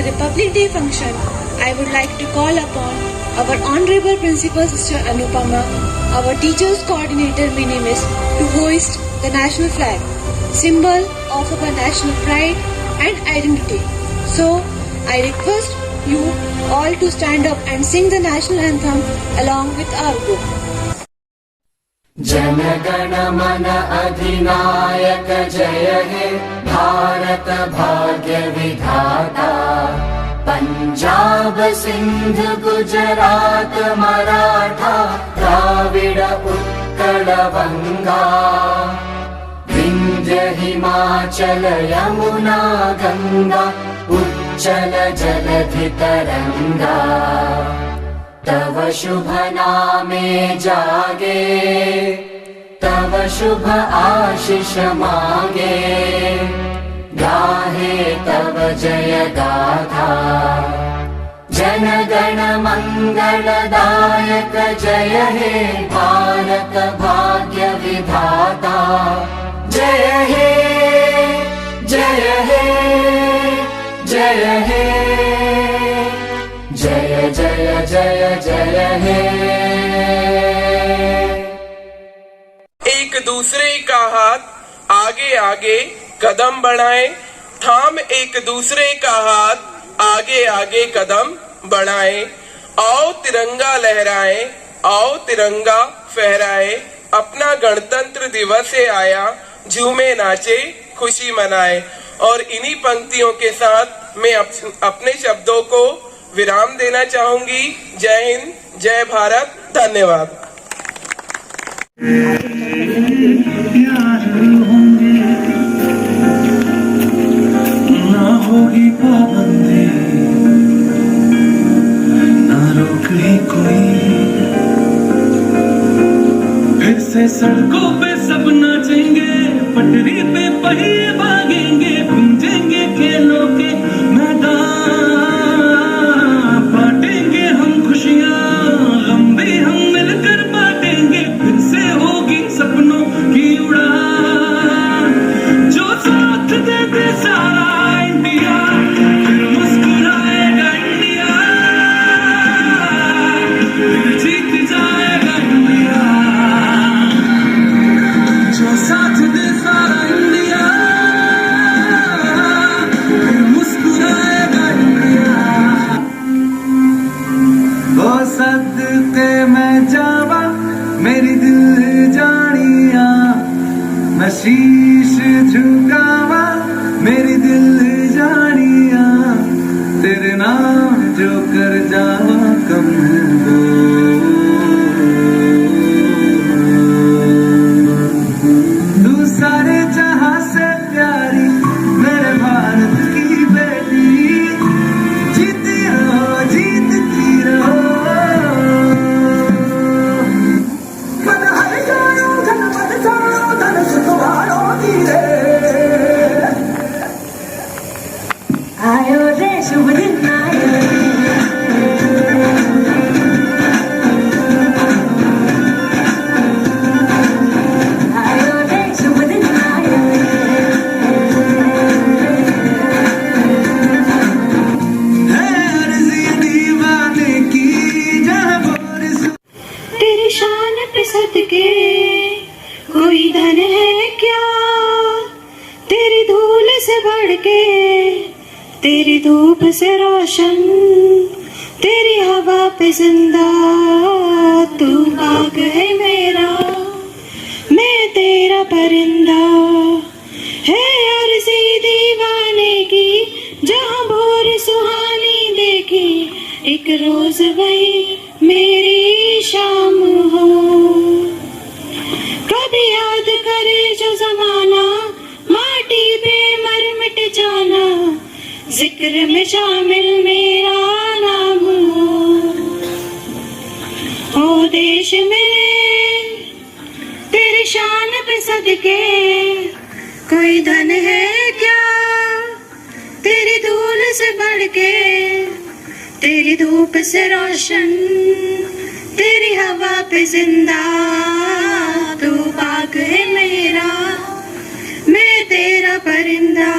Republic Day function, I would like to call upon our Honorable Principal Sister Anupama, our Teachers Coordinator Minimis, to hoist the national flag, symbol of our national pride and identity. So, I request you all to stand up and sing the national anthem along with our group. Jana Gana मन अधिनायक जय हे भारत भाग्य विधाता। पंजाब सिंध गुजरात मराठा द्राविड़ उत्कल बंगा। विंध्य हिमाचल यमुना गंगा उच्चल जलधि तरंगा। तव शुभ नामे जागे तव शुभ आशीष मांगे। गाहे तव जय गाथा जन गण मंगलदायक जय हे भारत भाग्य विधाता। जय हे जय हे जय हे जय जय जय जय हे। एक दूसरे का हाथ आगे आगे कदम बढ़ाएं, थाम एक दूसरे का हाथ आगे आगे कदम बढ़ाएं। आओ तिरंगा लहराएं, आओ तिरंगा फहराएं। अपना गणतंत्र दिवस है आया, झूमे नाचे खुशी मनाएं। और इन्हीं पंक्तियों के साथ मैं अपने शब्दों को विराम देना चाहूंगी। जय हिंद, जय भारत, धन्यवाद। ना होगी पाबंदी, ना रोक ही कोई। फिर से सड़कों पे सब नाचेंगे, पटरी पे पहिए भागेंगे, गूंजेंगे खेलों के मैदान। बांटेंगे हम खुशियां, लंबी हम मिलकर बांटेंगे। फिर से होगी सपनों की उड़ान, जो साथ दे दे सारा इंडिया, फिर मुस्कुराएगा इंडिया, फिर जीत जाएगा इंडिया। जो साथ दे सारा इंडिया, फिर मुस्कुराएगा इंडिया। वो सदके मैं जावा मेरी दिल जानिया, मैं शीश झुकावा मेरी दिल जानिया। तेरे नाम जो कर जावा कम हो, तू सारे जहां से प्यारी मेरे भारत की बेटी। जीती रहो जीतती रहो, मन हर जाओ धन मन जाओ धन सुखवारो धीरे। आयो रे शुभ दिन आयो, आयो रे शुभ दिन आयो। है अर्ज़ी दीवाने की जहाँ बारिश। तेरी शान पे सदके कोई धन है क्या, तेरी धूल से बढ़ के, तेरी धूप से रोशन, तेरी हवा पे जिंदा। तू बाग है मेरा, मैं तेरा परिंदा। है अर्ज़ी दीवाने की जहाँ भोर सुहानी देखी, एक रोज वही मेरी शाम हो। कभी याद करे जो जमाना, माटी पे मर मिट जाना, जिक्र में शामिल मेरा नाम हो। देश मेरे तेरी शान पे सदके कोई धन है क्या, तेरी धूल से बढ़ के, तेरी धूप से रोशन, तेरी हवा पे जिंदा। तू बाग है मेरा, मैं तेरा परिंदा।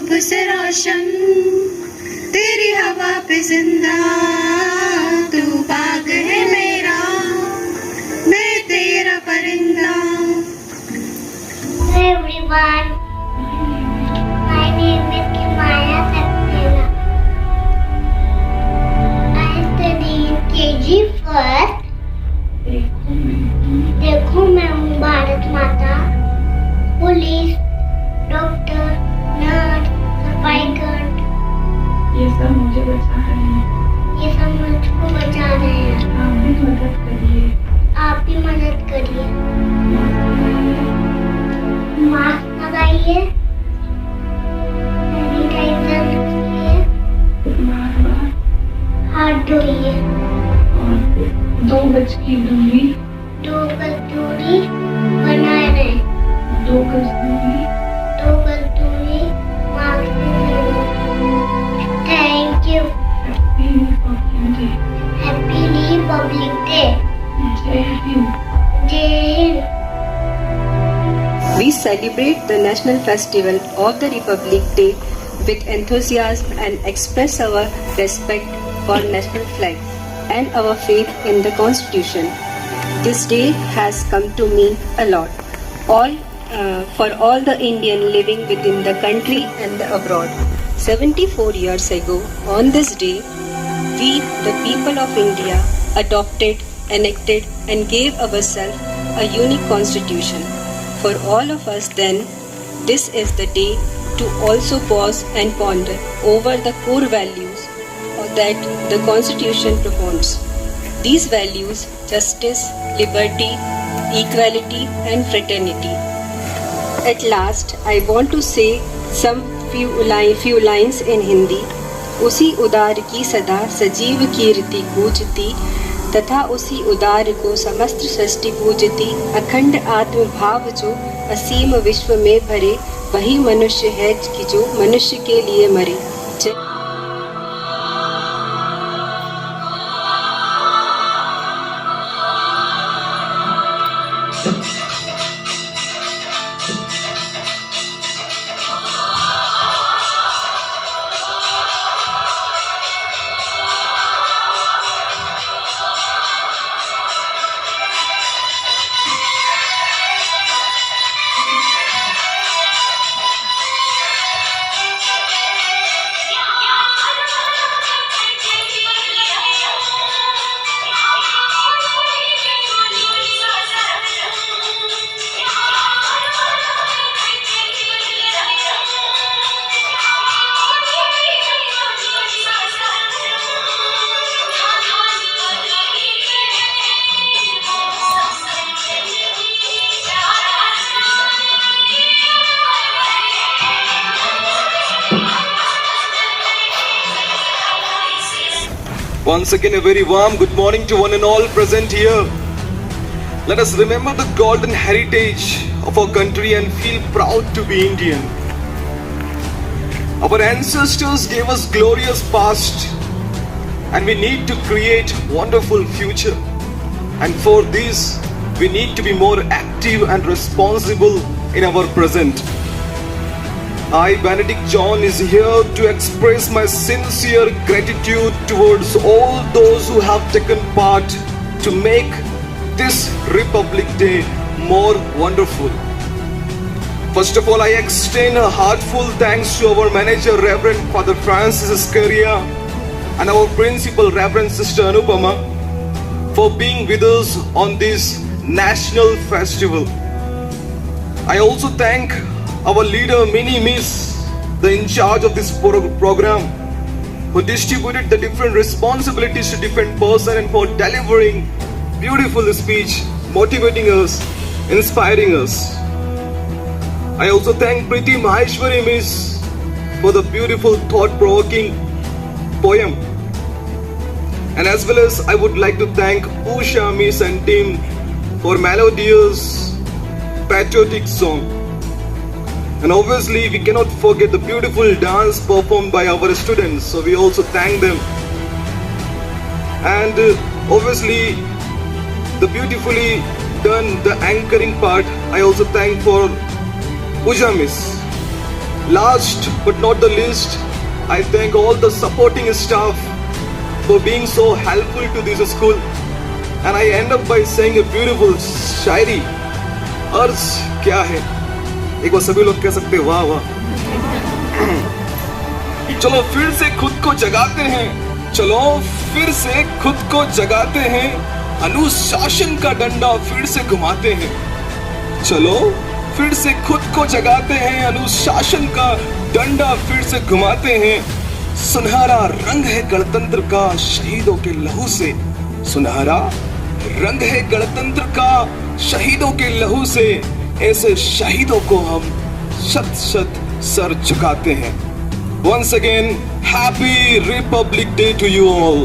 धूप से रोशन, तेरी हवा पे जिंदा, तू बाग है मेरा, मैं तेरा परिंदा। Hello everyone, my name is Kimaya Saxena. I study in KG first. देखो मैं हूँ भारत माता, पुलिस, डॉक्टर, नर्स, सफाई गार्ड। ये सब मुझे बचा रहे हैं। ये सब मुझको बचा रहे हैं। आप भी मदद करिए। आप भी मदद करिए। मास्क लगाइए, सैनिटाइजर रखिए, बार-बार हाथ धोइए, और 2 गज की दूरी 2 गज दूरी बनाए रहें। 2 गज दूरी 2 गज दूरी मास्क पहनिए। Thank you. Happy Republic day. Happy Republic day. जय हिंद। जय Hind. We celebrate the national festival of the Republic Day with enthusiasm and express our respect for national flag and our faith in the Constitution. This day has come to mean a lot. For all the Indian living within the country and abroad. 74 years ago, on this day, we, the people of India, adopted, enacted, and gave ourselves a unique constitution. For all of us then, this is the day to also pause and ponder over the core values that the Constitution propounds. These values, justice, liberty, equality and fraternity. At last, I want to say some few lines in Hindi. उसी उदार की सदा सजीव कीर्ति गूंजती, तथा उसी उदार को समस्त सृष्टि पूजती। अखंड आत्म भाव जो असीम विश्व में भरे, वही मनुष्य है कि जो मनुष्य के लिए मरे। Once again, a very warm good morning to one and all present here. Let us remember the golden heritage of our country and feel proud to be Indian. Our ancestors gave us glorious past, and we need to create wonderful future. And for this, we need to be more active and responsible in our present. I, Benedict John, is here to express my sincere gratitude towards all those who have taken part to make this Republic Day more wonderful. First of all, I extend a heartfelt thanks to our manager, Reverend Father Francis Escaria, and our principal, Reverend Sister Anupama, for being with us on this national festival. I also thank our leader Mini Miss, the in charge of this program, who distributed the different responsibilities to different person and for delivering beautiful speech, motivating us, inspiring us. I also thank Priti Maheshwari Miss for the beautiful thought-provoking poem. And as well as I would like to thank Usha Miss and team for melodious patriotic song. And obviously we cannot forget the beautiful dance performed by our students, so we also thank them. And obviously the beautifully done the anchoring part, I also thank for Pooja Miss, Last but not the least, I thank all the supporting staff for being so helpful to this school. And I end up by saying a beautiful शायरी. अर्ज क्या है? एक बार सभी लोग कह सकते हैं वाह वाह. चलो फिर से खुद को जगाते हैं. चलो फिर से खुद को जगाते हैं. अनुशासन का डंडा फिर से घुमाते हैं. चलो फिर से खुद को जगाते हैं. अनुशासन का डंडा फिर से घुमाते हैं. सुनहरा रंग है गणतंत्र का शहीदों के लहू से. सुनहरा रंग है गणतंत्र का शहीदों के लहू से. ऐसे शहीदों को हम शत शत सर झुकाते हैं. Once again, Happy Republic Day to you all.